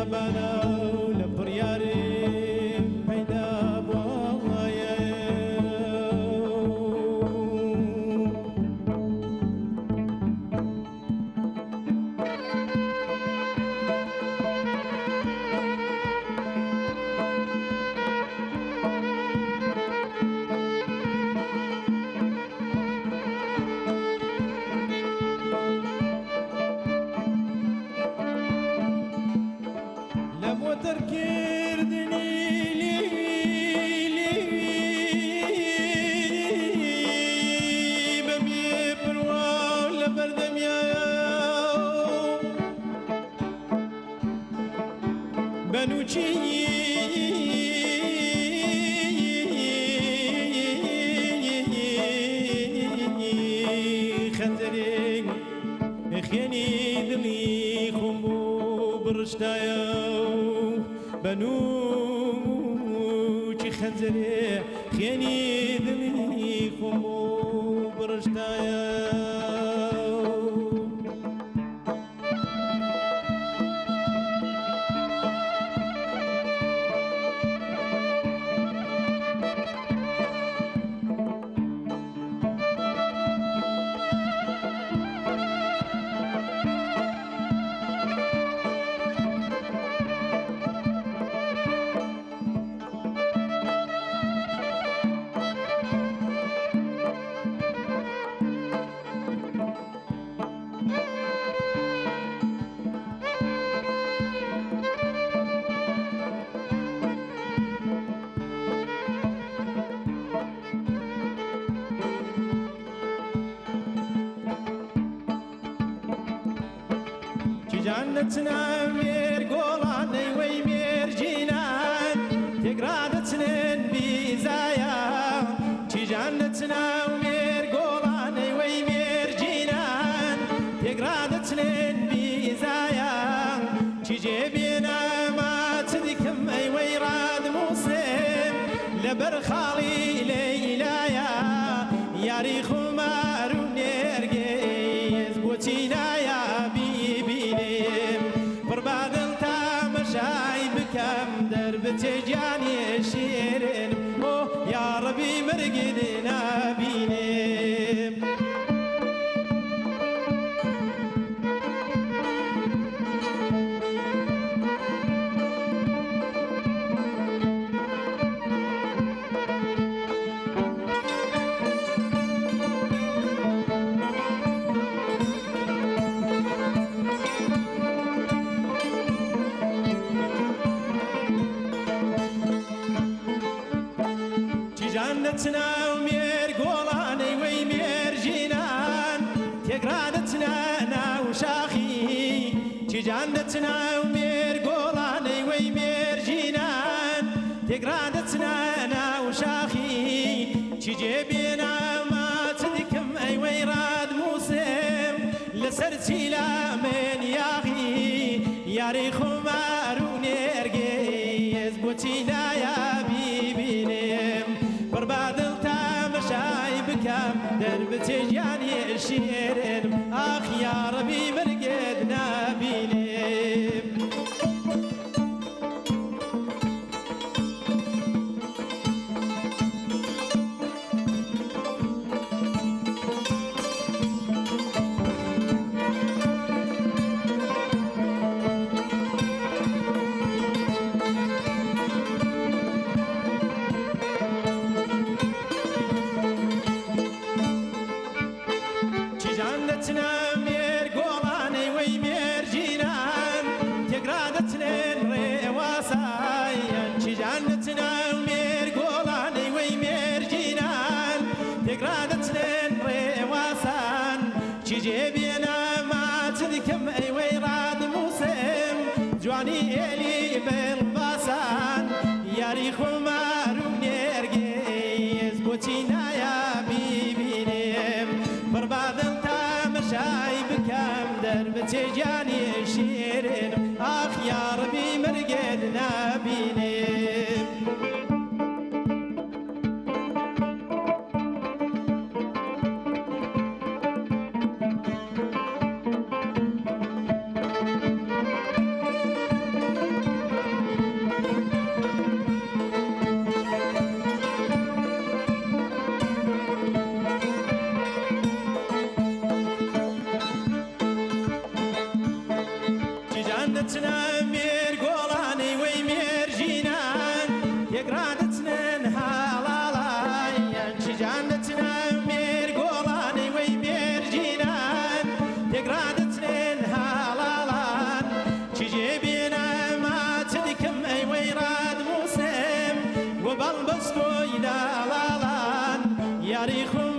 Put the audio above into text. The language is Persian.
بیابانە و لە بڕیارێ پەیدا بووایە خەنجەرێک خێنی دڵی خۆم بۆ بڕشتایە بەنووچی خەنجەرێ خێنی دڵی خۆم بۆ بڕشتایە جانتنا مير قولاني وي مير جينان تقرادتنن بيزايا تي جانتنا مير قولاني وي مير جينان تقرادتنن بيزايا تي جيبينا ما تدكم اي ويراد مسلم لبرخالي ليلايا ياري خمار ونرقيز بوتينا يا بتجاني شيرين اوه يا ربي مرقدنا بينيم جانتنا ومير قولاني وي مير جينان تقرادتنا انا وشاخي تي جانتنا ومير قولاني وي مير جينان تقرادتنا انا وشاخي تي جيبينا ما تدكم اي ويراد موسم لسرتي لا من ياغي ياري خمار ونرقيز بوتينا يا بيبينيم بربادلتا مشاي بكم درب تجاني الشيرين اخ يا ربي مرقدنا بينيم جانتنا مير قولاني وي مير جينان تقرادتنا ريواساي جانتنا مير قولاني وي مير جينان تقرادتنا ريواسان جيبينا ما تذكم اي ويراد موسم جواني الي بالباسان ياري خمار ونرقيز بوتينا يا بيبينيم بربادل شاي بكم درب تجاني شيرين اخ يا ربي مرقدنا بينيم تاریخم